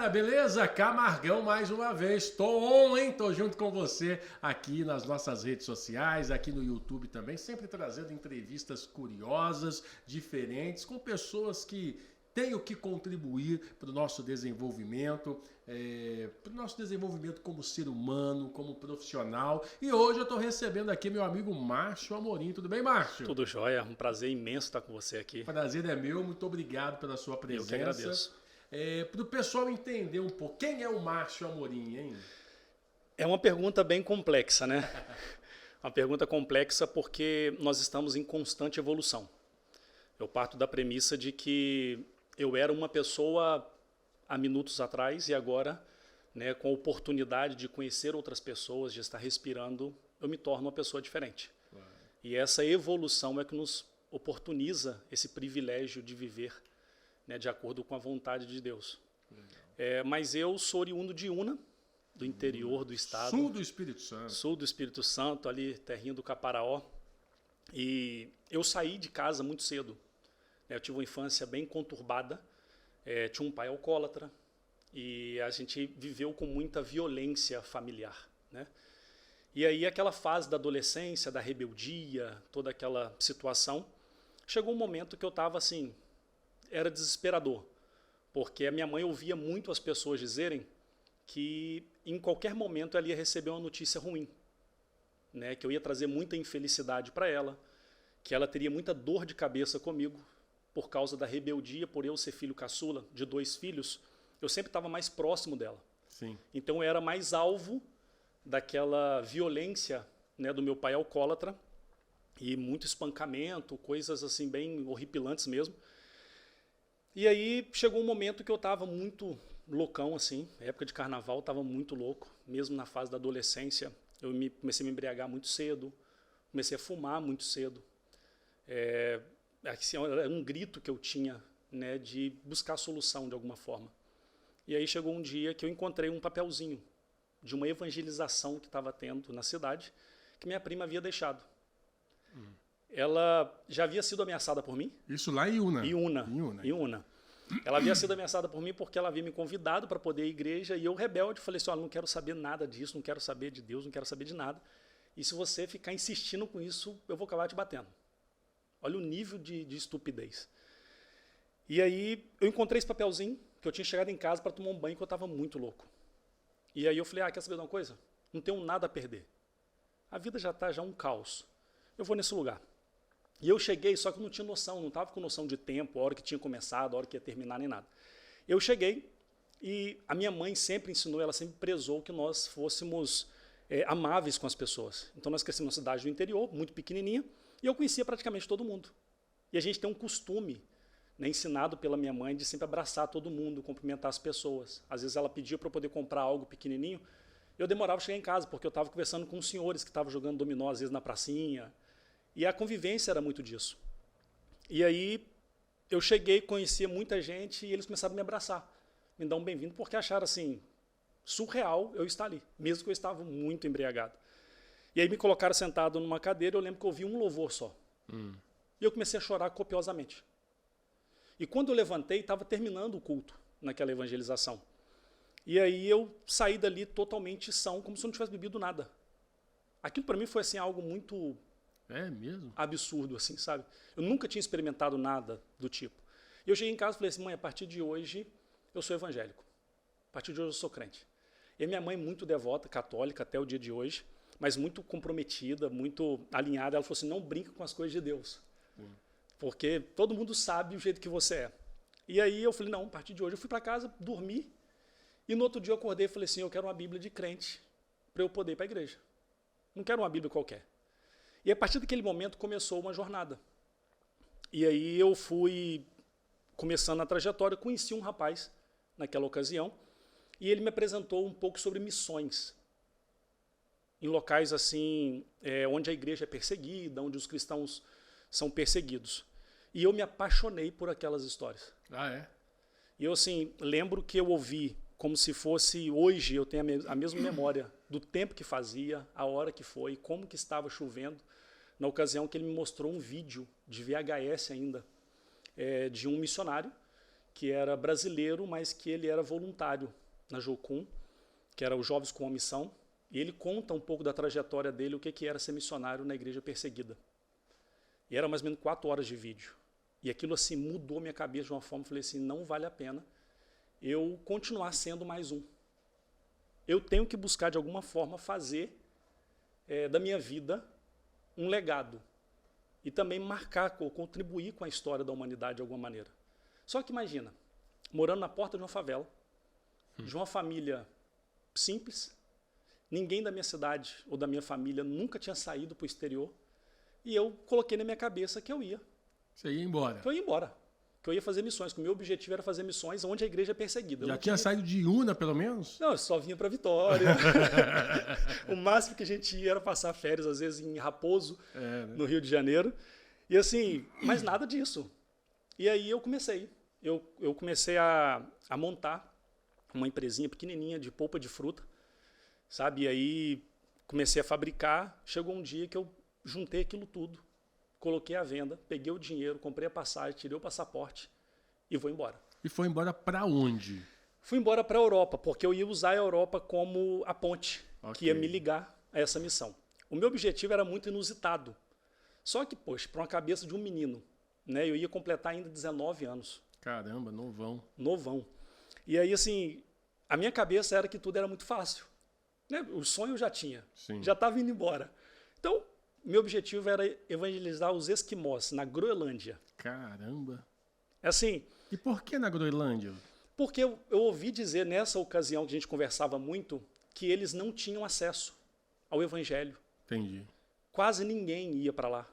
galera, beleza? Camargão mais uma vez. Tô on, hein? Tô junto com você aqui nas nossas redes sociais, aqui no YouTube também, sempre trazendo entrevistas curiosas, diferentes, com pessoas que têm o que contribuir para o nosso desenvolvimento, como ser humano, como profissional. E hoje eu tô recebendo aqui meu amigo Márcio Amorim. Tudo bem, Márcio? Tudo jóia, um prazer imenso estar com você aqui. Prazer é meu, muito obrigado pela sua presença. Eu que agradeço. Para o pessoal entender um pouco, quem é o Márcio Amorim, hein? É uma pergunta bem complexa, né? Uma pergunta complexa porque nós estamos em constante evolução. Eu parto da premissa de que eu era uma pessoa há minutos atrás e agora, né, com a oportunidade de conhecer outras pessoas, de estar respirando, eu me torno uma pessoa diferente. Claro. E essa evolução é que nos oportuniza esse privilégio de viver, né, de acordo com a vontade de Deus. Mas eu sou oriundo de Una, do interior do estado. Sul do Espírito Santo. Sul do Espírito Santo, ali, terrinho do Caparaó. E eu saí de casa muito cedo. Eu tive uma infância bem conturbada. Tinha um pai alcoólatra. E a gente viveu com muita violência familiar, né? E aí aquela fase da adolescência, da rebeldia, toda aquela situação, chegou um momento que eu estava assim, era desesperador, porque a minha mãe ouvia muito as pessoas dizerem que em qualquer momento ela ia receber uma notícia ruim, né? Que eu ia trazer muita infelicidade para ela, que ela teria muita dor de cabeça comigo por causa da rebeldia, por eu ser filho caçula de 2 filhos, eu sempre estava mais próximo dela. Sim. Então eu era mais alvo daquela violência, né, do meu pai alcoólatra e muito espancamento, coisas assim bem horripilantes mesmo. E aí chegou um momento que eu estava muito loucão, assim, época de carnaval, estava muito louco, mesmo na fase da adolescência. Eu comecei a me embriagar muito cedo, comecei a fumar muito cedo. Era um grito que eu tinha, né, de buscar solução de alguma forma. E aí chegou um dia que eu encontrei um papelzinho de uma evangelização que estava tendo na cidade, que minha prima havia deixado. Ela já havia sido ameaçada por mim. Isso lá em Una. Em Una. Ela havia sido ameaçada por mim porque ela havia me convidado para poder ir à igreja e eu, rebelde, falei assim, olha, não quero saber nada disso, não quero saber de Deus, não quero saber de nada. E se você ficar insistindo com isso, eu vou acabar te batendo. Olha o nível de estupidez. E aí eu encontrei esse papelzinho, que eu tinha chegado em casa para tomar um banho, que eu estava muito louco. E aí eu falei, quer saber de uma coisa? Não tenho nada a perder. A vida já está um caos. Eu vou nesse lugar. E eu cheguei, só que eu não tinha noção, não estava com noção de tempo, a hora que tinha começado, a hora que ia terminar, nem nada. Eu cheguei e a minha mãe sempre ensinou, ela sempre prezou que nós fôssemos amáveis com as pessoas. Então nós crescemos numa cidade do interior, muito pequenininha, e eu conhecia praticamente todo mundo. E a gente tem um costume, né, ensinado pela minha mãe, de sempre abraçar todo mundo, cumprimentar as pessoas. Às vezes ela pedia para eu poder comprar algo pequenininho, eu demorava a chegar em casa, porque eu estava conversando com os senhores que estavam jogando dominó, às vezes na pracinha. E a convivência era muito disso. E aí eu cheguei, conhecia muita gente e eles começaram a me abraçar, me dar um bem-vindo, porque acharam assim, surreal eu estar ali, mesmo que eu estava muito embriagado. E aí me colocaram sentado numa cadeira, eu lembro que eu ouvi um louvor só. E eu comecei a chorar copiosamente. E quando eu levantei, estava terminando o culto naquela evangelização. E aí eu saí dali totalmente são, como se eu não tivesse bebido nada. Aquilo para mim foi assim algo muito mesmo? absurdo, assim, sabe? Eu nunca tinha experimentado nada do tipo. E eu cheguei em casa e falei assim, mãe, a partir de hoje eu sou evangélico. A partir de hoje eu sou crente. E a minha mãe, muito devota, católica até o dia de hoje, mas muito comprometida, muito alinhada, ela falou assim, não brinca com as coisas de Deus. Porque todo mundo sabe o jeito que você é. E aí eu falei, não, a partir de hoje eu fui para casa, dormi, e no outro dia eu acordei e falei assim, eu quero uma Bíblia de crente para eu poder ir para a igreja. Não quero uma Bíblia qualquer. E a partir daquele momento começou uma jornada. E aí eu fui começando a trajetória, conheci um rapaz naquela ocasião, e ele me apresentou um pouco sobre missões. Em locais assim, onde a igreja é perseguida, onde os cristãos são perseguidos. E eu me apaixonei por aquelas histórias. E eu assim, lembro que eu ouvi como se fosse hoje, eu tenho a mesma memória do tempo que fazia, a hora que foi, como que estava chovendo, na ocasião que ele me mostrou um vídeo de VHS ainda, de um missionário que era brasileiro, mas que ele era voluntário na Jocum, que era os Jovens com uma Missão, e ele conta um pouco da trajetória dele, o que era ser missionário na igreja perseguida. E era mais ou menos 4 horas de vídeo. E aquilo assim mudou minha cabeça de uma forma, eu falei assim, não vale a pena eu continuar sendo mais um. Eu tenho que buscar de alguma forma fazer da minha vida um legado. E também marcar, ou contribuir com a história da humanidade de alguma maneira. Só que imagina, morando na porta de uma favela, de uma família simples, ninguém da minha cidade ou da minha família nunca tinha saído para o exterior, e eu coloquei na minha cabeça que eu ia. Você ia embora. Que eu ia embora. Que eu ia fazer missões, que o meu objetivo era fazer missões onde a igreja é perseguida. Já tinha saído de Una, pelo menos? Não, eu só vinha para Vitória. O máximo que a gente ia era passar férias, às vezes em Raposo, né? no Rio de Janeiro. E assim, mas nada disso. E aí eu comecei. Eu comecei a montar uma empresinha pequenininha de polpa de fruta, sabe? E aí comecei a fabricar. Chegou um dia que eu juntei aquilo tudo, coloquei à venda, peguei o dinheiro, comprei a passagem, tirei o passaporte e vou embora. E foi embora para onde? Fui embora para a Europa, porque eu ia usar a Europa como a ponte que ia me ligar a essa missão. O meu objetivo era muito inusitado. Só que, poxa, para uma cabeça de um menino, né? Eu ia completar ainda 19 anos. Caramba, novão. Novão. E aí, assim, a minha cabeça era que tudo era muito fácil. Né? O sonho eu já tinha. Sim. Já estava indo embora. Então, meu objetivo era evangelizar os esquimós na Groenlândia. Caramba. Assim... E por que na Groenlândia? Porque eu ouvi dizer, nessa ocasião que a gente conversava muito, que eles não tinham acesso ao evangelho. Entendi. Quase ninguém ia para lá.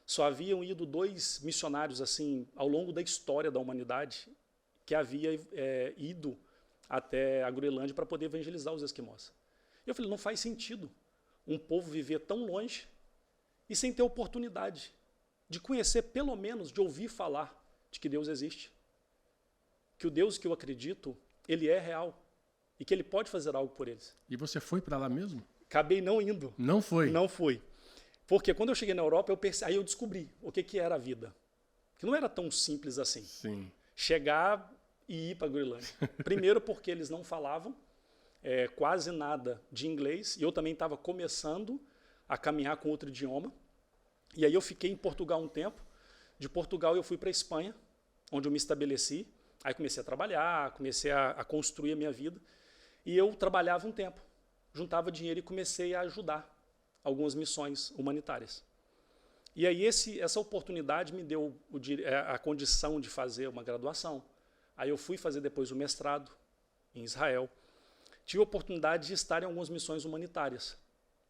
Só haviam ido 2 missionários assim ao longo da história da humanidade que havia ido até a Groenlândia para poder evangelizar os esquimós. Eu falei, não faz sentido um povo viver tão longe e sem ter oportunidade de conhecer, pelo menos, de ouvir falar de que Deus existe. Que o Deus que eu acredito, ele é real e que ele pode fazer algo por eles. E você foi para lá mesmo? Acabei não indo. Não foi? Não fui. Porque quando eu cheguei na Europa, aí eu descobri o que era a vida. Que não era tão simples assim. Sim. Chegar e ir para a Groenlândia. Primeiro porque eles não falavam quase nada de inglês. E eu também estava começando a caminhar com outro idioma. E aí eu fiquei em Portugal um tempo. De Portugal eu fui para a Espanha, onde eu me estabeleci. Aí comecei a trabalhar, comecei a construir a minha vida. E eu trabalhava um tempo. Juntava dinheiro e comecei a ajudar algumas missões humanitárias. E aí essa oportunidade me deu a condição de fazer uma graduação. Aí eu fui fazer depois o mestrado em Israel. Tive a oportunidade de estar em algumas missões humanitárias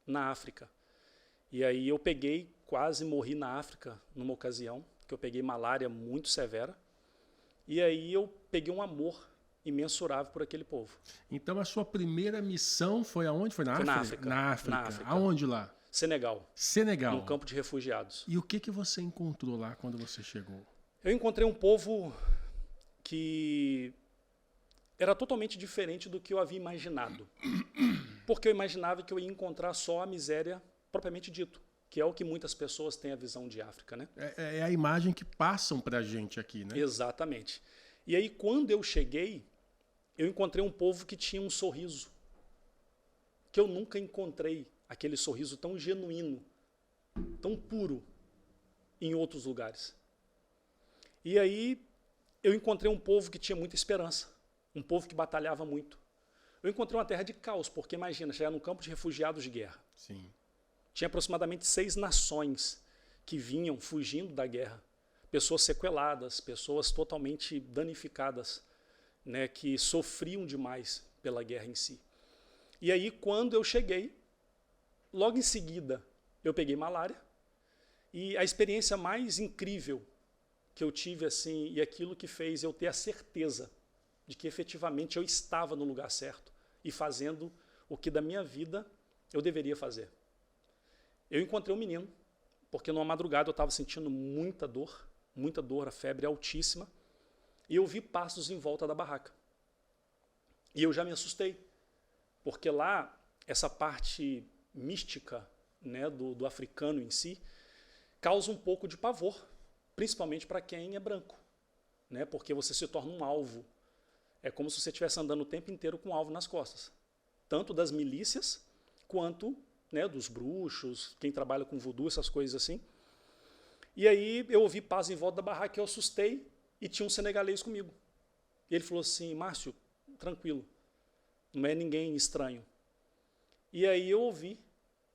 na África. E aí eu quase morri na África numa ocasião, que eu peguei malária muito severa. E aí eu peguei um amor imensurável por aquele povo. Então a sua primeira missão foi aonde? Foi na África? Na África. Na África. Aonde lá? Senegal. Senegal. Num campo de refugiados. E o que você encontrou lá quando você chegou? Eu encontrei um povo que era totalmente diferente do que eu havia imaginado. Porque eu imaginava que eu ia encontrar só a miséria propriamente dito, que é o que muitas pessoas têm a visão de África, né? É a imagem que passam pra gente aqui, né? Exatamente. E aí, quando eu cheguei, eu encontrei um povo que tinha um sorriso que eu nunca encontrei, aquele sorriso tão genuíno, tão puro, em outros lugares. E aí, eu encontrei um povo que tinha muita esperança, um povo que batalhava muito. Eu encontrei uma terra de caos, porque imagina, chegar num campo de refugiados de guerra. Sim. Tinha aproximadamente 6 nações que vinham fugindo da guerra. Pessoas sequeladas, pessoas totalmente danificadas, né, que sofriam demais pela guerra em si. E aí, quando eu cheguei, logo em seguida, eu peguei malária. E a experiência mais incrível que eu tive, assim, e aquilo que fez eu ter a certeza de que efetivamente eu estava no lugar certo e fazendo o que da minha vida eu deveria fazer. Eu encontrei um menino, porque numa madrugada eu estava sentindo muita dor, a febre altíssima, e eu vi passos em volta da barraca. E eu já me assustei, porque lá, essa parte mística, né, do africano em si, causa um pouco de pavor, principalmente para quem é branco, né? Porque você se torna um alvo. É como se você estivesse andando o tempo inteiro com um alvo nas costas. Tanto das milícias, quanto, né, dos bruxos, quem trabalha com voodoo, essas coisas assim. E aí eu ouvi paz em volta da barraca, eu assustei e tinha um senegalês comigo. E ele falou assim, Márcio, tranquilo, não é ninguém estranho. E aí eu ouvi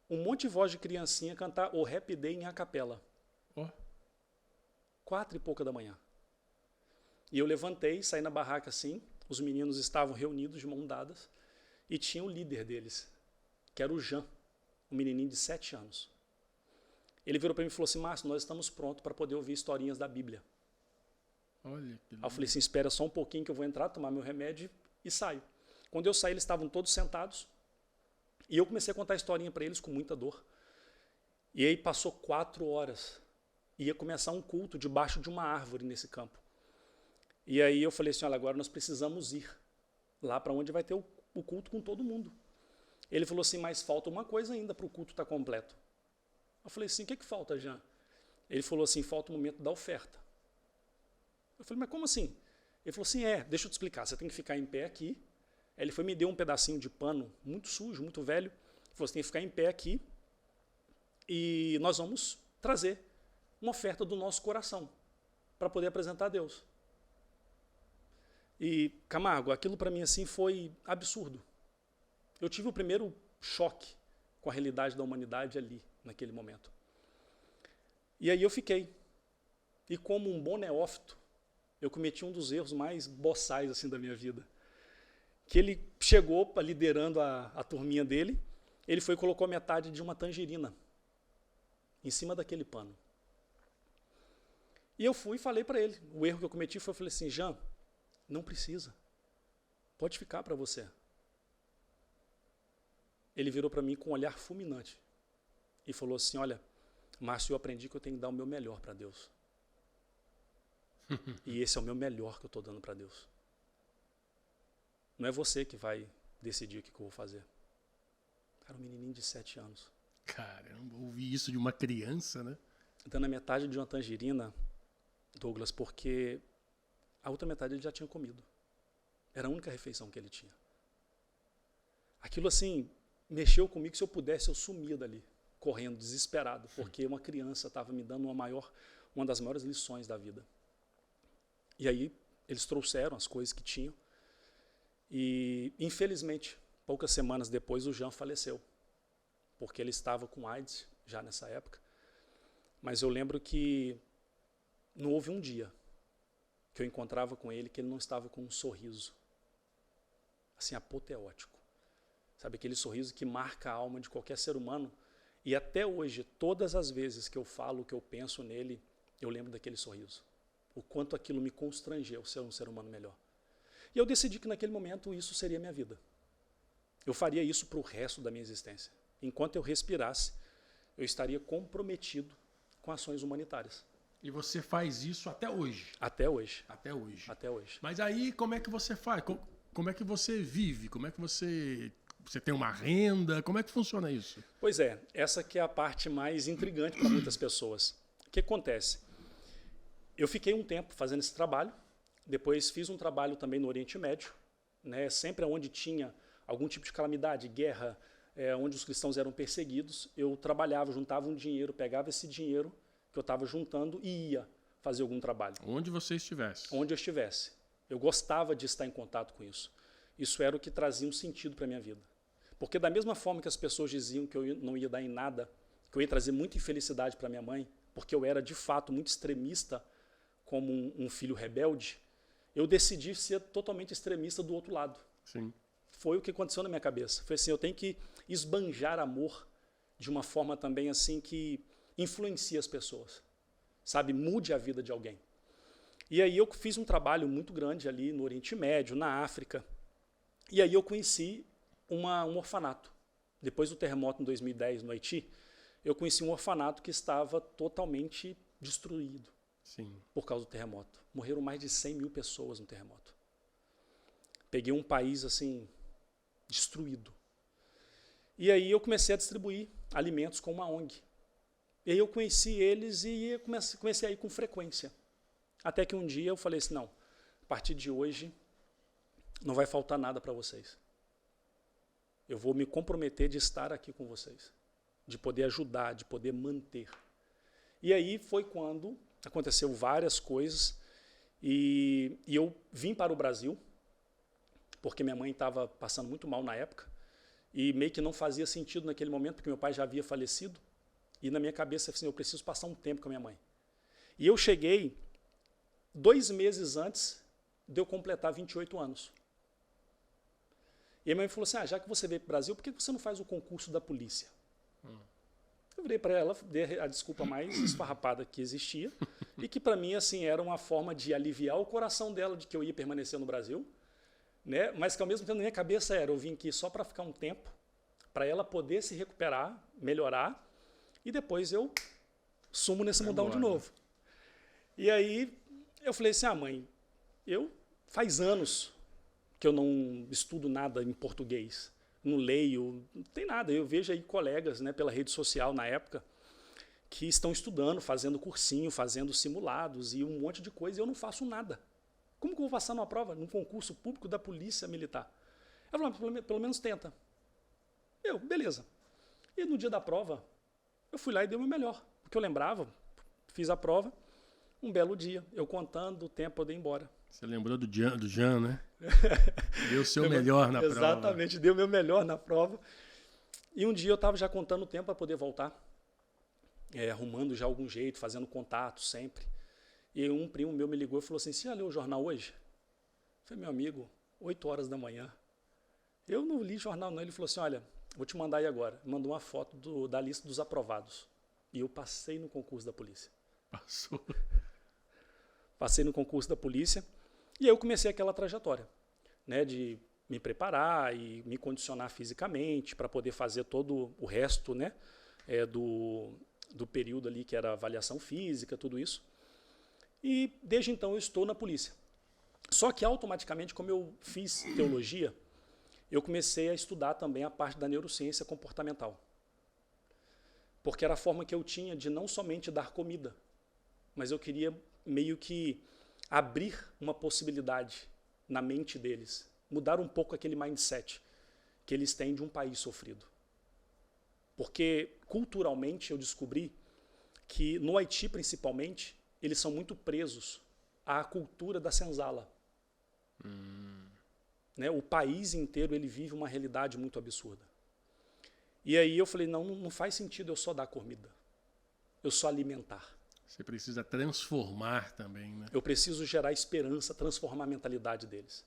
um monte de voz de criancinha cantar o Happy Day em a capela. 4h pouca da manhã. E eu levantei, saí na barraca assim, os meninos estavam reunidos de mãos dadas, e tinha o líder deles, que era o Jean, um menininho de 7 anos. Ele virou para mim e falou assim, Márcio, nós estamos prontos para poder ouvir historinhas da Bíblia. Olha que Aí eu falei assim, espera só um pouquinho que eu vou entrar, tomar meu remédio e saio. Quando eu saí, eles estavam todos sentados, e eu comecei a contar a historinha para eles com muita dor. E aí passou 4 horas, ia começar um culto debaixo de uma árvore nesse campo. E aí eu falei assim, olha, agora nós precisamos ir lá para onde vai ter o culto com todo mundo. Ele falou assim, mas falta uma coisa ainda para o culto estar completo. Eu falei assim, o que falta, Jean? Ele falou assim, falta o momento da oferta. Eu falei, mas como assim? Ele falou assim, deixa eu te explicar, você tem que ficar em pé aqui. Aí ele foi me deu um pedacinho de pano muito sujo, muito velho. Ele falou, você tem que ficar em pé aqui e nós vamos trazer uma oferta do nosso coração para poder apresentar a Deus. E, Camargo, aquilo para mim assim foi absurdo. Eu tive o primeiro choque com a realidade da humanidade ali, naquele momento. E aí eu fiquei. E como um bom neófito, eu cometi um dos erros mais boçais assim, da minha vida. Que ele chegou liderando a turminha dele, ele foi e colocou metade de uma tangerina em cima daquele pano. E eu fui e falei para ele. O erro que eu cometi foi, eu falei assim, Jean, não precisa. Pode ficar para você. Ele virou para mim com um olhar fulminante e falou assim, olha, Márcio, eu aprendi que eu tenho que dar o meu melhor para Deus. E esse é o meu melhor que eu estou dando para Deus. Não é você que vai decidir o que eu vou fazer. Era um menininho de 7 anos. Caramba, ouvir isso de uma criança, né? Dando a metade de uma tangerina, Douglas, porque a outra metade ele já tinha comido. Era a única refeição que ele tinha. Aquilo assim, mexeu comigo, se eu pudesse eu sumia dali, correndo, desesperado, porque uma criança estava me dando uma das maiores lições da vida. E aí eles trouxeram as coisas que tinham e, infelizmente, poucas semanas depois o Jean faleceu, porque ele estava com AIDS já nessa época. Mas eu lembro que não houve um dia que eu encontrava com ele que ele não estava com um sorriso, assim, apoteótico. Sabe, aquele sorriso que marca a alma de qualquer ser humano. E até hoje, todas as vezes que eu falo, que eu penso nele, eu lembro daquele sorriso. O quanto aquilo me constrangeu ser um ser humano melhor. E eu decidi que naquele momento isso seria minha vida. Eu faria isso para o resto da minha existência. Enquanto eu respirasse, eu estaria comprometido com ações humanitárias. E você faz isso até hoje? Até hoje. Até hoje. Até hoje. Mas aí, como é que você faz? Como é que você vive? Como é que você tem uma renda? Como é que funciona isso? Pois é, essa que é a parte mais intrigante para muitas pessoas. O que acontece? Eu fiquei um tempo fazendo esse trabalho, depois fiz um trabalho também no Oriente Médio, né, sempre onde tinha algum tipo de calamidade, guerra, onde os cristãos eram perseguidos, eu trabalhava, juntava um dinheiro, pegava esse dinheiro que eu estava juntando e ia fazer algum trabalho. Onde você estivesse. Onde eu estivesse. Eu gostava de estar em contato com isso. Isso era o que trazia um sentido para a minha vida. Porque da mesma forma que as pessoas diziam que eu não ia dar em nada, que eu ia trazer muita infelicidade para minha mãe, porque eu era de fato muito extremista como um filho rebelde, eu decidi ser totalmente extremista do outro lado. Sim. Foi o que aconteceu na minha cabeça. Foi assim, eu tenho que esbanjar amor de uma forma também assim que influencie as pessoas. Sabe, mude a vida de alguém. E aí eu fiz um trabalho muito grande ali no Oriente Médio, na África. E aí eu conheci um orfanato. Depois do terremoto em 2010 no Haiti, eu conheci um orfanato que estava totalmente destruído. Sim. Por causa do terremoto. Morreram mais de 100 mil pessoas no terremoto. Peguei um país assim, destruído. E aí eu comecei a distribuir alimentos com uma ONG. E aí eu conheci eles e comecei a ir com frequência. Até que um dia eu falei assim, não, a partir de hoje não vai faltar nada para vocês. Eu vou me comprometer de estar aqui com vocês, de poder ajudar, de poder manter. E aí foi quando aconteceu várias coisas e eu vim para o Brasil, porque minha mãe estava passando muito mal na época e meio que não fazia sentido naquele momento, porque meu pai já havia falecido e na minha cabeça assim, eu preciso passar um tempo com a minha mãe. E eu cheguei 2 meses antes de eu completar 28 anos. E a minha mãe falou assim, já que você veio para o Brasil, por que você não faz o concurso da polícia? Eu virei para ela, dei a desculpa mais esfarrapada que existia, e que para mim assim, era uma forma de aliviar o coração dela de que eu ia permanecer no Brasil, né? Mas que ao mesmo tempo na minha cabeça era, eu vim aqui só para ficar um tempo, para ela poder se recuperar, melhorar, e depois eu sumo nesse mundão de novo. E aí eu falei assim, mãe, faz anos que eu não estudo nada em português, não leio, não tem nada. Eu vejo aí colegas, né, pela rede social na época que estão estudando, fazendo cursinho, fazendo simulados e um monte de coisa e eu não faço nada. Como que eu vou passar numa prova, num concurso público da Polícia Militar? Ela falou, pelo menos tenta. Beleza. E no dia da prova, eu fui lá e dei o meu melhor. Porque eu lembrava, fiz a prova, um belo dia, eu contando o tempo, eu dei embora. Você lembrou do Jean, né? Deu o seu melhor na prova. Exatamente, deu o meu melhor na prova. E um dia eu estava já contando o tempo para poder voltar, arrumando já algum jeito, fazendo contato sempre. E um primo meu me ligou e falou assim, você já leu o jornal hoje? Eu falei, meu amigo, 8 horas da manhã. Eu não li jornal não. Ele falou assim, olha, vou te mandar aí agora. Mandou uma foto da lista dos aprovados. E eu passei no concurso da polícia. Passou. Passei no concurso da polícia. E aí eu comecei aquela trajetória, né, de me preparar e me condicionar fisicamente para poder fazer todo o resto, né, do período ali que era avaliação física, tudo isso. E desde então eu estou na polícia. Só que automaticamente, como eu fiz teologia, eu comecei a estudar também a parte da neurociência comportamental. Porque era a forma que eu tinha de não somente dar comida, mas eu queria meio que abrir uma possibilidade na mente deles, mudar um pouco aquele mindset que eles têm de um país sofrido. Porque culturalmente eu descobri que no Haiti principalmente, eles são muito presos à cultura da senzala. Né? O país inteiro ele vive uma realidade muito absurda. E aí eu falei, não faz sentido eu só dar comida, eu só alimentar. Você precisa transformar também, né? Eu preciso gerar esperança, transformar a mentalidade deles.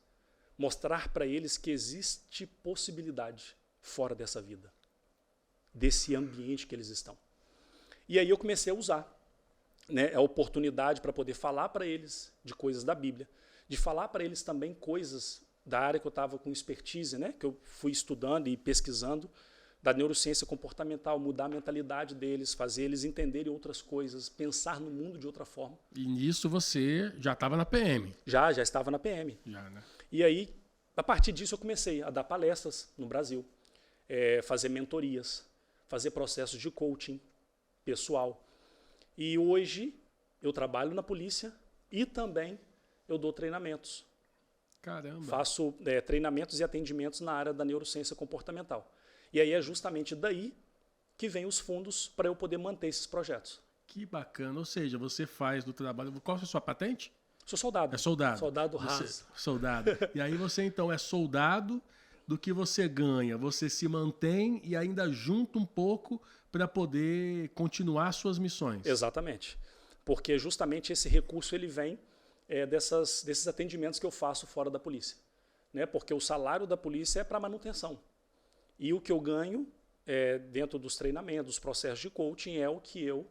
Mostrar para eles que existe possibilidade fora dessa vida, desse ambiente que eles estão. E aí eu comecei a usar, né, a oportunidade para poder falar para eles de coisas da Bíblia, de falar para eles também coisas da área que eu estava com expertise, né, que eu fui estudando e pesquisando, da neurociência comportamental, mudar a mentalidade deles, fazer eles entenderem outras coisas, pensar no mundo de outra forma. E nisso você já estava na PM? Já estava na PM. Já, né? E aí, a partir disso, eu comecei a dar palestras no Brasil, fazer mentorias, fazer processos de coaching pessoal. E hoje eu trabalho na polícia e também eu dou treinamentos. Caramba! Faço treinamentos e atendimentos na área da neurociência comportamental. E aí é justamente daí que vem os fundos para eu poder manter esses projetos. Que bacana. Ou seja, você faz do trabalho... Qual é a sua patente? Sou soldado. É soldado. Soldado raso. Soldado. E aí você, então, é soldado do que você ganha. Você se mantém e ainda junta um pouco para poder continuar suas missões. Exatamente. Porque justamente esse recurso ele vem desses atendimentos que eu faço fora da polícia. Né? Porque o salário da polícia é para manutenção. E o que eu ganho dentro dos treinamentos, dos processos de coaching, é o que eu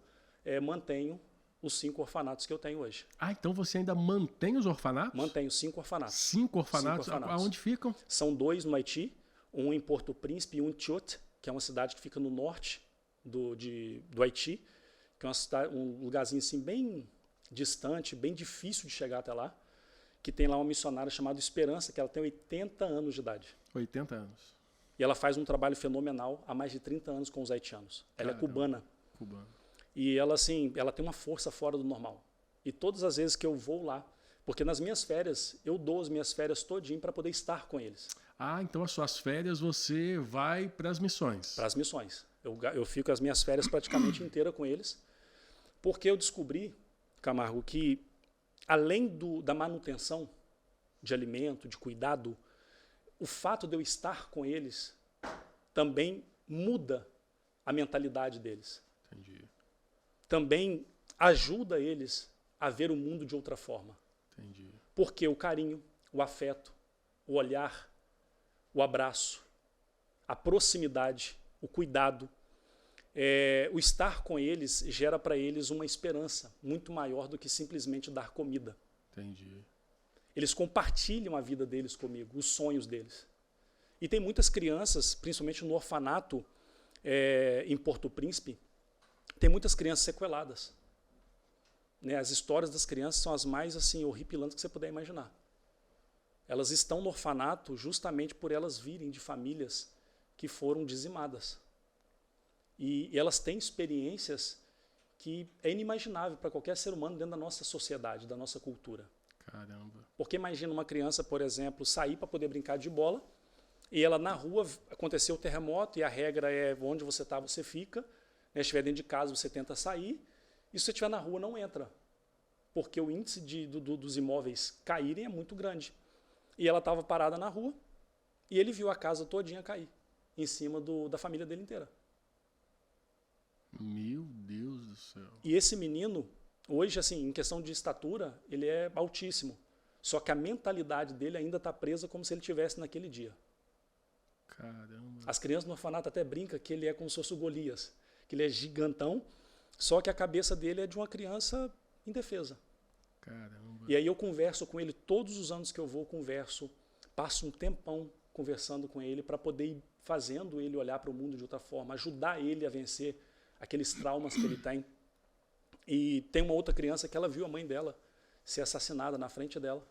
mantenho os 5 orfanatos que eu tenho hoje. Ah, então você ainda mantém os orfanatos? Mantenho 5 orfanatos. 5 orfanatos? 5 orfanatos. Aonde ficam? São 2 no Haiti, um em Porto Príncipe e um em Tchot, que é uma cidade que fica no norte do Haiti, que é uma cidade, um lugarzinho assim bem distante, bem difícil de chegar até lá, que tem lá uma missionária chamada Esperança, que ela tem 80 anos de idade. 80 anos. E ela faz um trabalho fenomenal há mais de 30 anos com os haitianos. Ela é cubana. Cubana. E ela, assim, ela tem uma força fora do normal. E todas as vezes que eu vou lá, porque nas minhas férias, eu dou as minhas férias todinho para poder estar com eles. Ah, então as suas férias você vai para as missões. Para as missões. Eu fico as minhas férias praticamente inteiras com eles, porque eu descobri, Camargo, que além da manutenção de alimento, de cuidado, o fato de eu estar com eles também muda a mentalidade deles. Entendi. Também ajuda eles a ver o mundo de outra forma. Entendi. Porque o carinho, o afeto, o olhar, o abraço, a proximidade, o cuidado, o estar com eles gera para eles uma esperança muito maior do que simplesmente dar comida. Entendi. Eles compartilham a vida deles comigo, os sonhos deles. E tem muitas crianças, principalmente no orfanato em Porto Príncipe, tem muitas crianças sequeladas. Né? As histórias das crianças são as mais assim, horripilantes que você puder imaginar. Elas estão no orfanato justamente por elas virem de famílias que foram dizimadas. E elas têm experiências que é inimaginável para qualquer ser humano dentro da nossa sociedade, da nossa cultura. Caramba. Porque imagina uma criança, por exemplo, sair para poder brincar de bola e ela na rua, aconteceu o terremoto e a regra é onde você está, você fica. Né? Se estiver dentro de casa, você tenta sair. E se você estiver na rua, não entra. Porque o índice dos imóveis caírem é muito grande. E ela estava parada na rua e ele viu a casa todinha cair em cima da família dele inteira. Meu Deus do céu. E esse menino, hoje, assim, em questão de estatura, ele é altíssimo. Só que a mentalidade dele ainda está presa como se ele tivesse naquele dia. Caramba. As crianças no orfanato até brincam que ele é como se fosse o Golias, que ele é gigantão, só que a cabeça dele é de uma criança indefesa. Caramba. E aí eu converso com ele, todos os anos que eu vou, converso, passo um tempão conversando com ele para poder ir fazendo ele olhar para o mundo de outra forma, ajudar ele a vencer aqueles traumas que ele tem. E tem uma outra criança que ela viu a mãe dela ser assassinada na frente dela.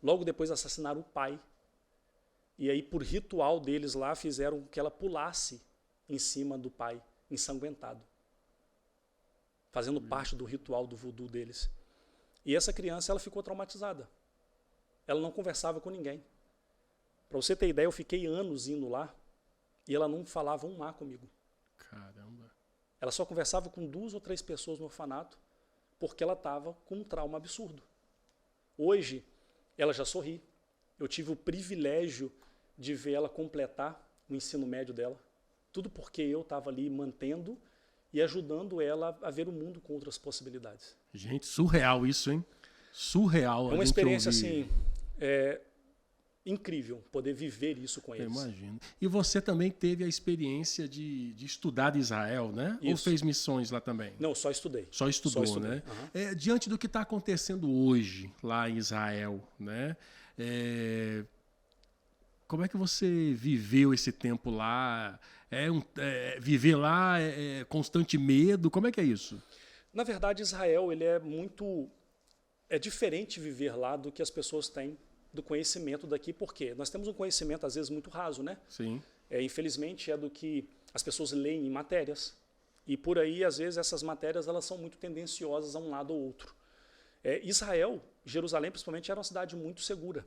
Logo depois assassinaram o pai. E aí, por ritual deles lá, fizeram que ela pulasse em cima do pai, ensanguentado. Fazendo parte do ritual do voodoo deles. E essa criança, ela ficou traumatizada. Ela não conversava com ninguém. Para você ter ideia, eu fiquei anos indo lá e ela não falava um A comigo. Caramba. Ela só conversava com 2 ou 3 pessoas no orfanato porque ela estava com um trauma absurdo. Hoje, ela já sorri. Eu tive o privilégio de ver ela completar o ensino médio dela. Tudo porque eu estava ali mantendo e ajudando ela a ver o mundo com outras possibilidades. Gente, surreal isso, hein? Surreal. É uma experiência assim, incrível poder viver isso com eles. Eu imagino. E você também teve a experiência de estudar em Israel, né? Isso. Ou fez missões lá também? Não, só estudei. Só estudou, né? Uhum. Diante do que está acontecendo hoje lá em Israel, né? Como é que você viveu esse tempo lá? Viver lá é constante medo? Como é que é isso? Na verdade, Israel ele é diferente viver lá do que as pessoas têm do conhecimento daqui. Por quê? Nós temos um conhecimento, às vezes, muito raso, né? Sim. Infelizmente, é do que as pessoas leem em matérias. E por aí, às vezes, essas matérias elas são muito tendenciosas a um lado ou outro. Israel, Jerusalém, principalmente, era uma cidade muito segura.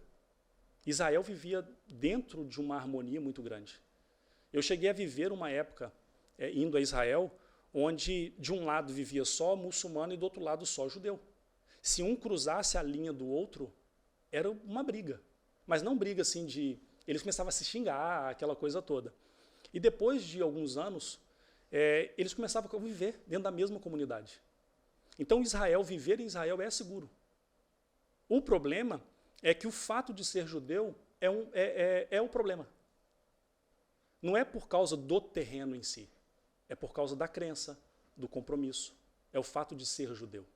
Israel vivia dentro de uma harmonia muito grande. Eu cheguei a viver uma época, indo a Israel, onde de um lado vivia só muçulmano e do outro lado só judeu. Se um cruzasse a linha do outro, era uma briga. Mas não briga assim de... Eles começavam a se xingar, aquela coisa toda. E depois de alguns anos, eles começavam a viver dentro da mesma comunidade. Então, viver em Israel é seguro. O problema é que o fato de ser judeu é o problema. Não é por causa do terreno em si. É por causa da crença, do compromisso. É o fato de ser judeu.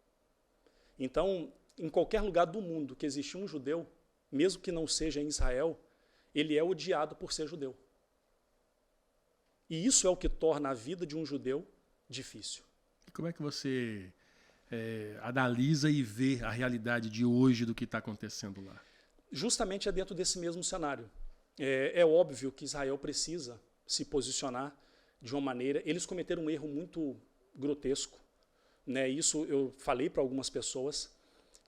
Então, em qualquer lugar do mundo que existe um judeu, mesmo que não seja em Israel, ele é odiado por ser judeu. E isso é o que torna a vida de um judeu difícil. E como é que você analisa e vê a realidade de hoje do que está acontecendo lá? Justamente é dentro desse mesmo cenário. É óbvio que Israel precisa se posicionar de uma maneira... Eles cometeram um erro muito grotesco, né, isso eu falei para algumas pessoas,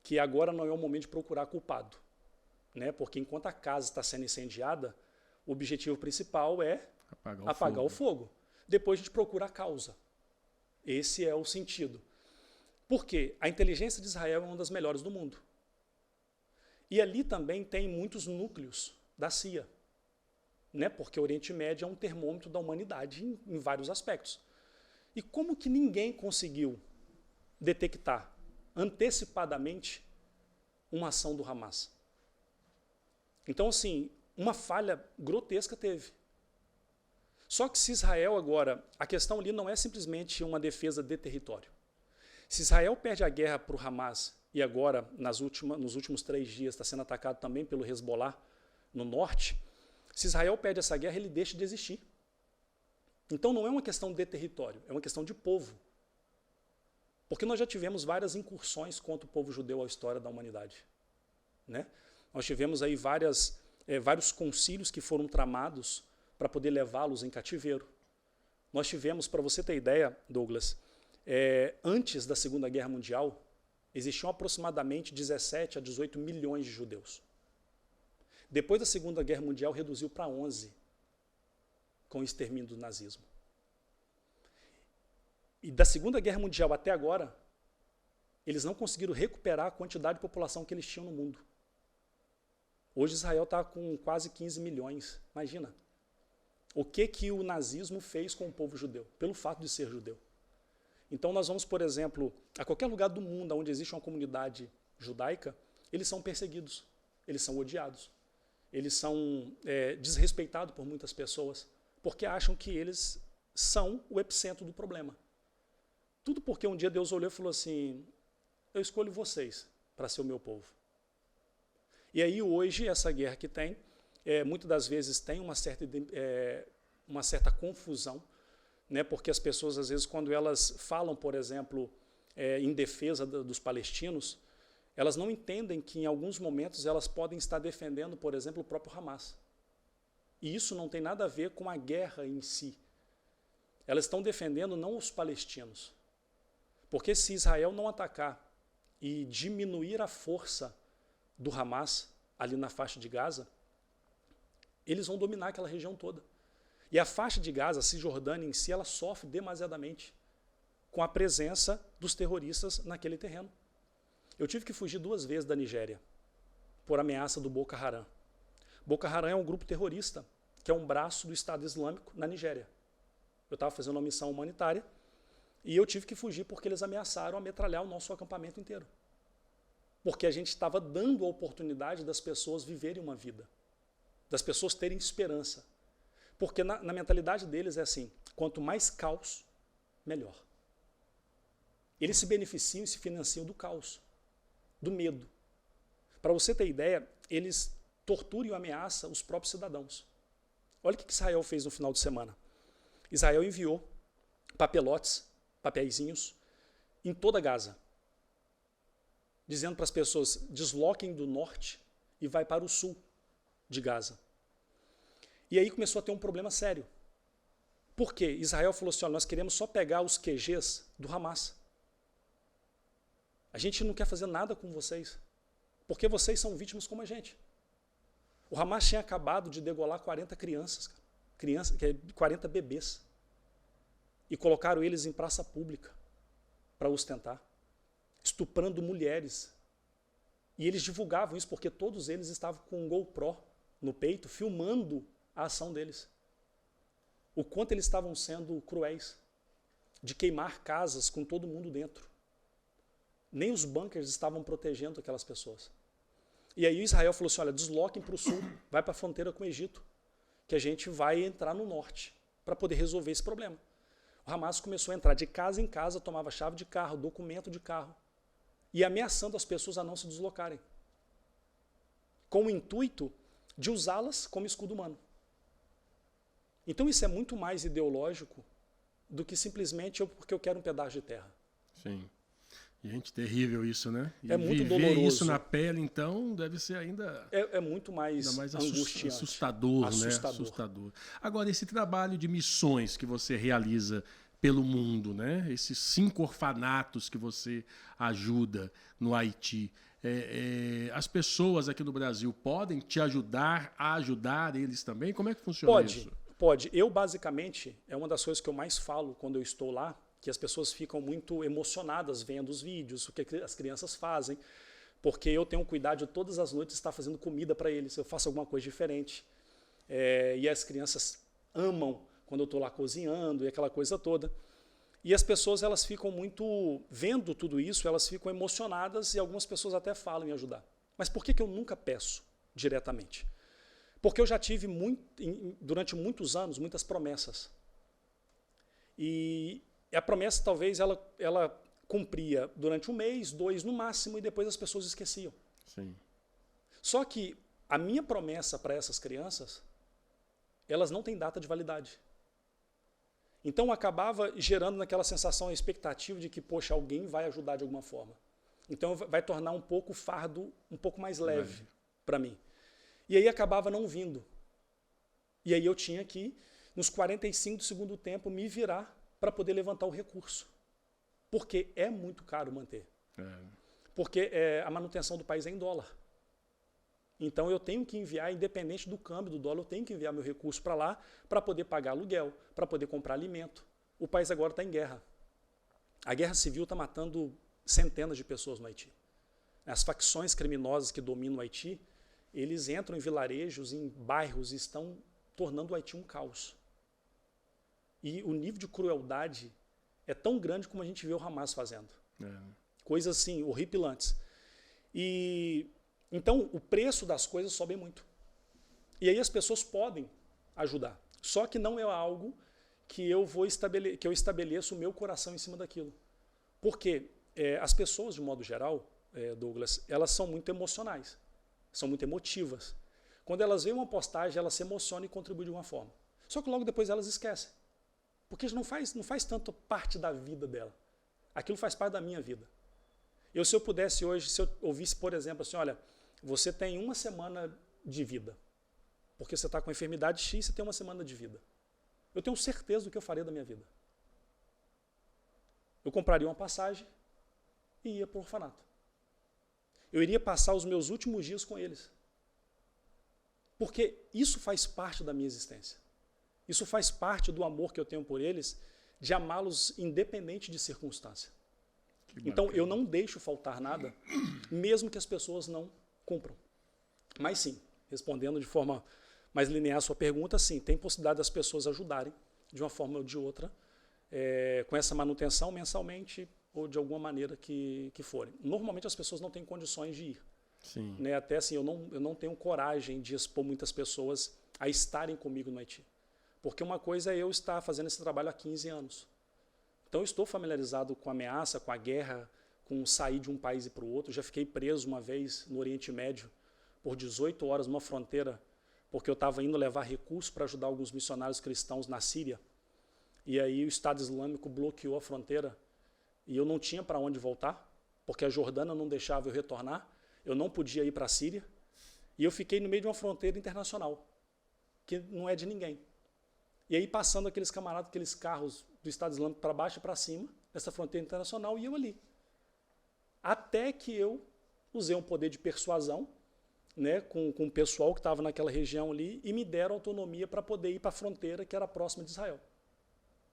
que agora não é o momento de procurar culpado, né, porque enquanto a casa está sendo incendiada, o objetivo principal é apagar o fogo. Depois a gente procura a causa. Esse é o sentido. Por quê? A inteligência de Israel é uma das melhores do mundo. E ali também tem muitos núcleos da CIA, né? Porque o Oriente Médio é um termômetro da humanidade em vários aspectos. E como que ninguém conseguiu detectar antecipadamente uma ação do Hamas? Então, assim, uma falha grotesca teve. Só que se Israel agora, a questão ali não é simplesmente uma defesa de território. Se Israel perde a guerra para o Hamas e agora, nos últimos 3 dias, está sendo atacado também pelo Hezbollah no norte, se Israel perde essa guerra, ele deixa de existir. Então não é uma questão de território, é uma questão de povo. Porque nós já tivemos várias incursões contra o povo judeu à história da humanidade, né? Nós tivemos aí vários concílios que foram tramados para poder levá-los em cativeiro. Nós tivemos, para você ter ideia, Douglas, antes da Segunda Guerra Mundial, existiam aproximadamente 17 a 18 milhões de judeus. Depois da Segunda Guerra Mundial, reduziu para 11, com o extermínio do nazismo. E da Segunda Guerra Mundial até agora, eles não conseguiram recuperar a quantidade de população que eles tinham no mundo. Hoje Israel está com quase 15 milhões. Imagina. O que o nazismo fez com o povo judeu, pelo fato de ser judeu. Então nós vamos, por exemplo, a qualquer lugar do mundo onde existe uma comunidade judaica, eles são perseguidos, eles são odiados, eles são desrespeitados por muitas pessoas, porque acham que eles são o epicentro do problema. Tudo porque um dia Deus olhou e falou assim, eu escolho vocês para ser o meu povo. E aí hoje essa guerra que tem, muitas das vezes tem uma certa confusão, né? Porque as pessoas às vezes quando elas falam, por exemplo, em defesa dos palestinos, elas não entendem que em alguns momentos elas podem estar defendendo, por exemplo, o próprio Hamas. E isso não tem nada a ver com a guerra em si. Elas estão defendendo não os palestinos. Porque se Israel não atacar e diminuir a força do Hamas ali na faixa de Gaza, eles vão dominar aquela região toda. E a faixa de Gaza, a Cisjordânia em si, ela sofre demasiadamente com a presença dos terroristas naquele terreno. Eu tive que fugir 2 vezes da Nigéria por ameaça do Boko Haram. Boko Haram é um grupo terrorista, que é um braço do Estado Islâmico na Nigéria. Eu estava fazendo uma missão humanitária e eu tive que fugir porque eles ameaçaram a metralhar o nosso acampamento inteiro. Porque a gente estava dando a oportunidade das pessoas viverem uma vida, das pessoas terem esperança. Porque na mentalidade deles é assim, quanto mais caos, melhor. Eles se beneficiam e se financiam do caos, do medo. Para você ter ideia, eles torturam e ameaçam os próprios cidadãos. Olha o que Israel fez no final de semana. Israel enviou papeizinhos, em toda Gaza, dizendo para as pessoas, desloquem do norte e vai para o sul de Gaza. E aí começou a ter um problema sério. Por quê? Israel falou assim, olha, nós queremos só pegar os QGs do Hamas. A gente não quer fazer nada com vocês, porque vocês são vítimas como a gente. O Hamas tinha acabado de degolar 40 crianças, 40 bebês, e colocaram eles em praça pública para ostentar, estuprando mulheres. E eles divulgavam isso porque todos eles estavam com um GoPro no peito, filmando a ação deles. O quanto eles estavam sendo cruéis, de queimar casas com todo mundo dentro. Nem os bunkers estavam protegendo aquelas pessoas. E aí Israel falou assim, olha, desloquem para o sul, vai para a fronteira com o Egito, que a gente vai entrar no norte para poder resolver esse problema. O Hamas começou a entrar de casa em casa, tomava chave de carro, documento de carro, e ameaçando as pessoas a não se deslocarem, com o intuito de usá-las como escudo humano. Então isso é muito mais ideológico do que simplesmente porque eu quero um pedaço de terra. Sim. Gente, terrível isso, né? E é muito viver doloroso. Isso na pele, então, deve ser ainda... É muito mais angustiante. Assustador, né? Assustador. Agora, esse trabalho de missões que você realiza pelo mundo, né? Esses 5 orfanatos que você ajuda no Haiti. As pessoas aqui no Brasil podem te ajudar a ajudar eles também? Como é que funciona isso? Pode. Eu, basicamente, é uma das coisas que eu mais falo quando eu estou lá, que as pessoas ficam muito emocionadas vendo os vídeos, o que as crianças fazem, porque eu tenho cuidado de todas as noites estar fazendo comida para eles, eu faço alguma coisa diferente. E as crianças amam quando eu estou lá cozinhando e aquela coisa toda. E as pessoas, elas ficam muito, vendo tudo isso, elas ficam emocionadas e algumas pessoas até falam em ajudar. Mas por que eu nunca peço diretamente? Porque eu já tive, durante muitos anos, muitas promessas. E a promessa, talvez, ela cumpria durante 1 mês, 2 no máximo, e depois as pessoas esqueciam. Sim. Só que a minha promessa para essas crianças, elas não têm data de validade. Então acabava gerando naquela sensação, a expectativa de que, poxa, alguém vai ajudar de alguma forma. Então vai tornar um pouco o fardo um pouco mais leve para mim. E aí acabava não vindo. E aí eu tinha que, nos 45 do segundo tempo, me virar para poder levantar o recurso. Porque é muito caro manter. Porque a manutenção do país é em dólar. Então eu tenho que enviar, independente do câmbio do dólar, eu tenho que enviar meu recurso para lá para poder pagar aluguel, para poder comprar alimento. O país agora está em guerra. A guerra civil está matando centenas de pessoas no Haiti. As facções criminosas que dominam o Haiti, eles entram em vilarejos, em bairros e estão tornando o Haiti um caos. E o nível de crueldade é tão grande como a gente vê o Hamas fazendo. Coisas assim, horripilantes. Então, o preço das coisas sobe muito. E aí as pessoas podem ajudar. Só que não é algo que eu estabeleço o meu coração em cima daquilo. Porque as pessoas, de modo geral, Douglas, elas são muito emocionais. São muito emotivas. Quando elas veem uma postagem, elas se emocionam e contribuem de uma forma. Só que logo depois elas esquecem. Porque não faz tanto parte da vida dela. Aquilo faz parte da minha vida. Se eu pudesse hoje, se eu ouvisse, por exemplo, assim, olha, você tem 1 semana de vida. Porque você está com a enfermidade X, você tem 1 semana de vida. Eu tenho certeza do que eu faria da minha vida. Eu compraria uma passagem e ia para o orfanato. Eu iria passar os meus últimos dias com eles. Porque isso faz parte da minha existência. Isso faz parte do amor que eu tenho por eles, de amá-los independente de circunstância. Então, eu não deixo faltar nada, mesmo que as pessoas não cumpram. Mas sim, respondendo de forma mais linear a sua pergunta, sim, tem possibilidade das pessoas ajudarem, de uma forma ou de outra, com essa manutenção mensalmente ou de alguma maneira que forem. Normalmente as pessoas não têm condições de ir. Sim. Né? Até assim, eu não tenho coragem de expor muitas pessoas a estarem comigo no Haiti. Porque uma coisa é eu estar fazendo esse trabalho há 15 anos. Então eu estou familiarizado com a ameaça, com a guerra, com sair de um país e para o outro. Já fiquei preso uma vez no Oriente Médio por 18 horas numa fronteira, porque eu estava indo levar recursos para ajudar alguns missionários cristãos na Síria. E aí o Estado Islâmico bloqueou a fronteira e eu não tinha para onde voltar, porque a Jordânia não deixava eu retornar. Eu não podia ir para a Síria. E eu fiquei no meio de uma fronteira internacional, que não é de ninguém. E aí passando aqueles camaradas, aqueles carros do Estado Islâmico para baixo e para cima, nessa fronteira internacional, e eu ali. Até que eu usei um poder de persuasão, né, com o pessoal que estava naquela região ali, e me deram autonomia para poder ir para a fronteira que era próxima de Israel.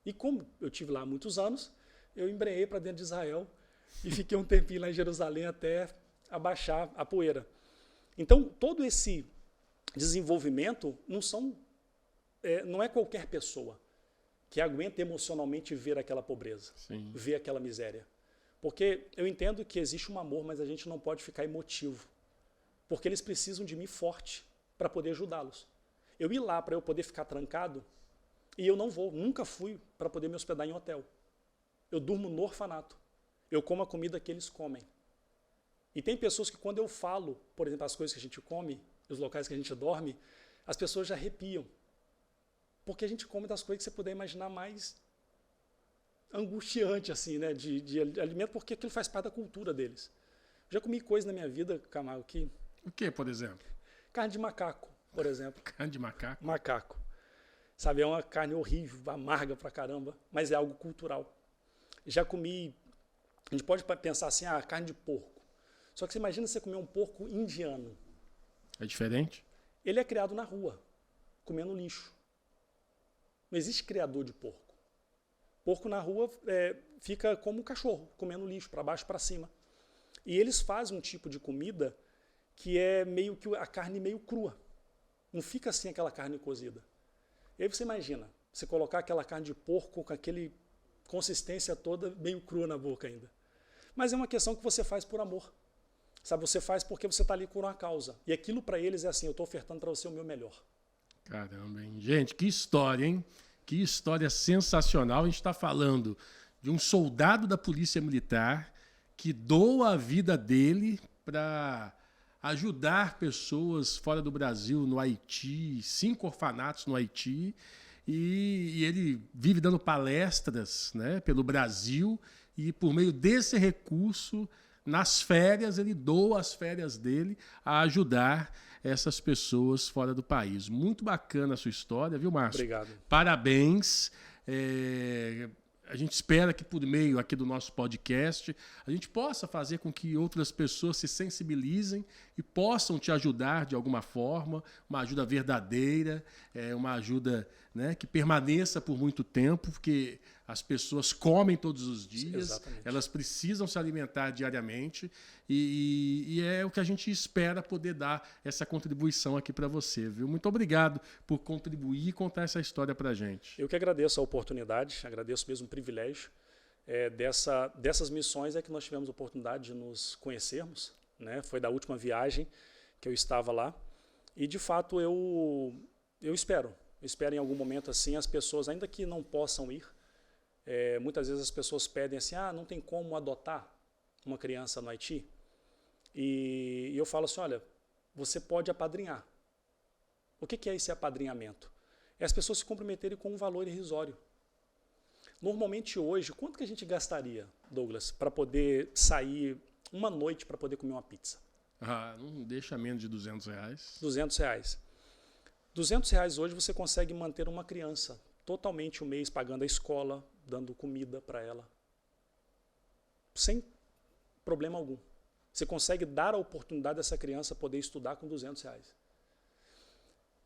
E como eu tive lá há muitos anos, eu embrenhei para dentro de Israel e fiquei um tempinho lá em Jerusalém até abaixar a poeira. Então, todo esse desenvolvimento não é qualquer pessoa que aguenta emocionalmente ver aquela pobreza, Sim. ver aquela miséria. Porque eu entendo que existe um amor, mas a gente não pode ficar emotivo. Porque eles precisam de mim forte para poder ajudá-los. Eu ir lá para eu poder ficar trancado, e eu não vou, nunca fui para poder me hospedar em hotel. Eu durmo no orfanato. Eu como a comida que eles comem. E tem pessoas que quando eu falo, por exemplo, as coisas que a gente come, os locais que a gente dorme, as pessoas já arrepiam. Porque a gente come das coisas que você puder imaginar mais angustiante, assim, né, de alimento, porque aquilo faz parte da cultura deles. Já comi coisas na minha vida, Camargo, que... O que, por exemplo? Carne de macaco, por exemplo. Carne de macaco? Macaco. Sabe, é uma carne horrível, amarga pra caramba, mas é algo cultural. Já comi, a gente pode pensar assim, carne de porco. Só que você imagina você comer um porco indiano. É diferente? Ele é criado na rua, comendo lixo. Não existe criador de porco. Porco na rua fica como um cachorro, comendo lixo, para baixo e para cima. E eles fazem um tipo de comida que é meio que a carne meio crua. Não fica assim aquela carne cozida. E aí você imagina, você colocar aquela carne de porco com aquele consistência toda meio crua na boca ainda. Mas é uma questão que você faz por amor. Sabe, você faz porque você está ali por uma causa. E aquilo para eles é assim, eu estou ofertando para você o meu melhor. Caramba, hein? Gente, que história, hein? Que história sensacional. A gente está falando de um soldado da Polícia Militar que doa a vida dele para ajudar pessoas fora do Brasil, no Haiti, 5 orfanatos no Haiti. E ele vive dando palestras, né, pelo Brasil e por meio desse recurso, nas férias, ele doa as férias dele a ajudar essas pessoas fora do país. Muito bacana a sua história, viu, Márcio? Obrigado. Parabéns. A gente espera que por meio aqui do nosso podcast a gente possa fazer com que outras pessoas se sensibilizem e possam te ajudar de alguma forma, uma ajuda verdadeira, uma ajuda, né, que permaneça por muito tempo, porque as pessoas comem todos os dias, exatamente, elas precisam se alimentar diariamente e é o que a gente espera poder dar essa contribuição aqui para você, viu? Muito obrigado por contribuir e contar essa história para a gente. Eu que agradeço a oportunidade, agradeço mesmo o privilégio dessas missões que nós tivemos a oportunidade de nos conhecermos, né? Foi da última viagem que eu estava lá e de fato eu espero em algum momento assim as pessoas, ainda que não possam ir, muitas vezes as pessoas pedem assim, não tem como adotar uma criança no Haiti? E eu falo assim, olha, você pode apadrinhar. O que é esse apadrinhamento? É as pessoas se comprometerem com um valor irrisório. Normalmente hoje, quanto que a gente gastaria, Douglas, para poder sair uma noite para poder comer uma pizza? Não deixa menos de R$200. R$200. R$200 hoje você consegue manter uma criança totalmente o mês pagando a escola, dando comida para ela, sem problema algum. Você consegue dar a oportunidade dessa criança poder estudar com R$200.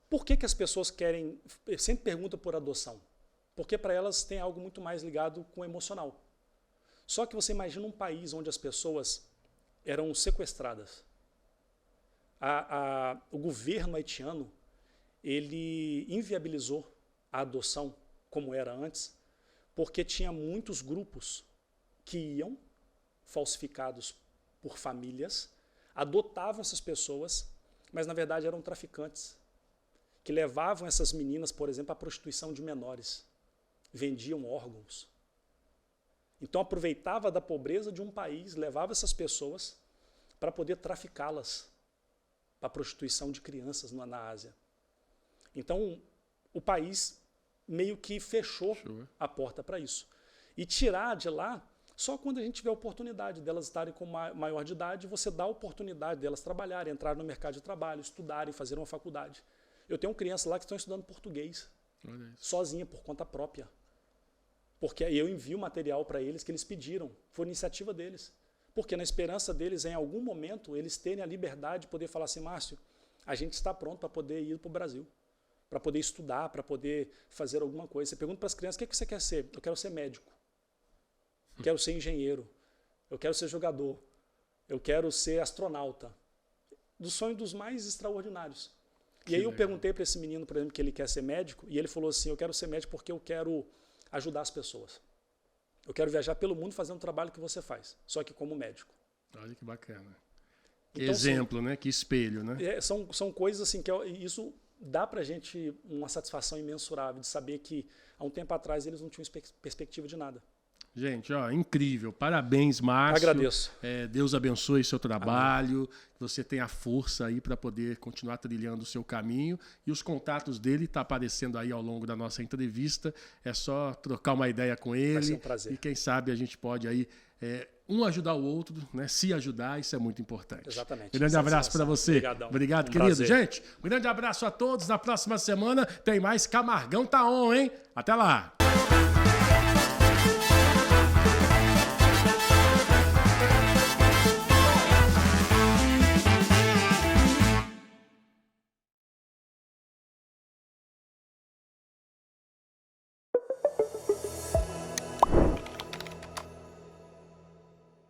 Por que as pessoas querem, sempre perguntam por adoção? Porque para elas tem algo muito mais ligado com o emocional. Só que você imagina um país onde as pessoas eram sequestradas. O governo haitiano, ele inviabilizou a adoção como era antes, porque tinha muitos grupos que iam, falsificados por famílias, adotavam essas pessoas, mas na verdade eram traficantes, que levavam essas meninas, por exemplo, à prostituição de menores, vendiam órgãos. Então aproveitava da pobreza de um país, levava essas pessoas para poder traficá-las para a prostituição de crianças na Ásia. Então o país meio que fechou a porta para isso. E tirar de lá, só quando a gente tiver a oportunidade delas estarem com maior de idade, você dá a oportunidade delas trabalharem, entrar no mercado de trabalho, estudarem, fazer uma faculdade. Eu tenho crianças lá que estão estudando português, sozinha, por conta própria. Porque aí eu envio material para eles que eles pediram, foi iniciativa deles. Porque na esperança deles, em algum momento, eles terem a liberdade de poder falar assim, Márcio, a gente está pronto para poder ir para o Brasil, para poder estudar, para poder fazer alguma coisa. Você pergunta para as crianças, o que você quer ser? Eu quero ser médico, eu quero ser engenheiro, eu quero ser jogador, eu quero ser astronauta. Dos sonhos dos mais extraordinários. E aí eu perguntei para esse menino, por exemplo, que ele quer ser médico, e ele falou assim, eu quero ser médico porque eu quero ajudar as pessoas. Eu quero viajar pelo mundo fazendo o trabalho que você faz, só que como médico. Olha que bacana. Que então, exemplo, né? Que espelho, né? São coisas assim que isso dá pra gente uma satisfação imensurável de saber que há um tempo atrás eles não tinham perspectiva de nada. Gente, incrível. Parabéns, Márcio. Agradeço. Deus abençoe seu trabalho, que você tenha força aí para poder continuar trilhando o seu caminho. E os contatos dele estão aparecendo aí ao longo da nossa entrevista. É só trocar uma ideia com ele. Vai ser um prazer. E quem sabe a gente pode aí um ajudar o outro, né? Se ajudar, isso é muito importante. Exatamente. Grande abraço para você. Obrigadão. Obrigado, Um querido. prazer. Gente, um grande abraço a todos. Na próxima semana tem mais Camargão Tá On, hein? Até lá.